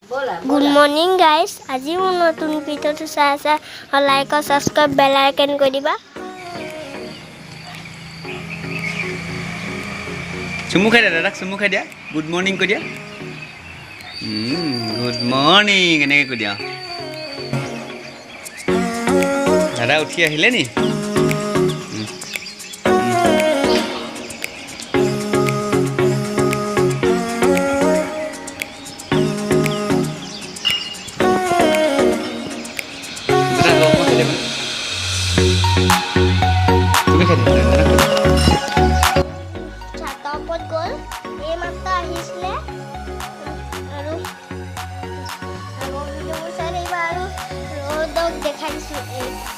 Good morning guys. আজি মোৰ নতুন ভিডিওটো চাই আছা লাইক আৰু সাবস্ক্ৰাইব বেল আইকন কৰি দিবা চুমু খাই দাদা চুমু খাই দিয়া গুড মৰ্নিং কৈ দিয়া গুড মৰ্নিং এনেকৈ কৈ দিয়া দাদা উঠি আহিলে নি ৰ'দক দেখাইছো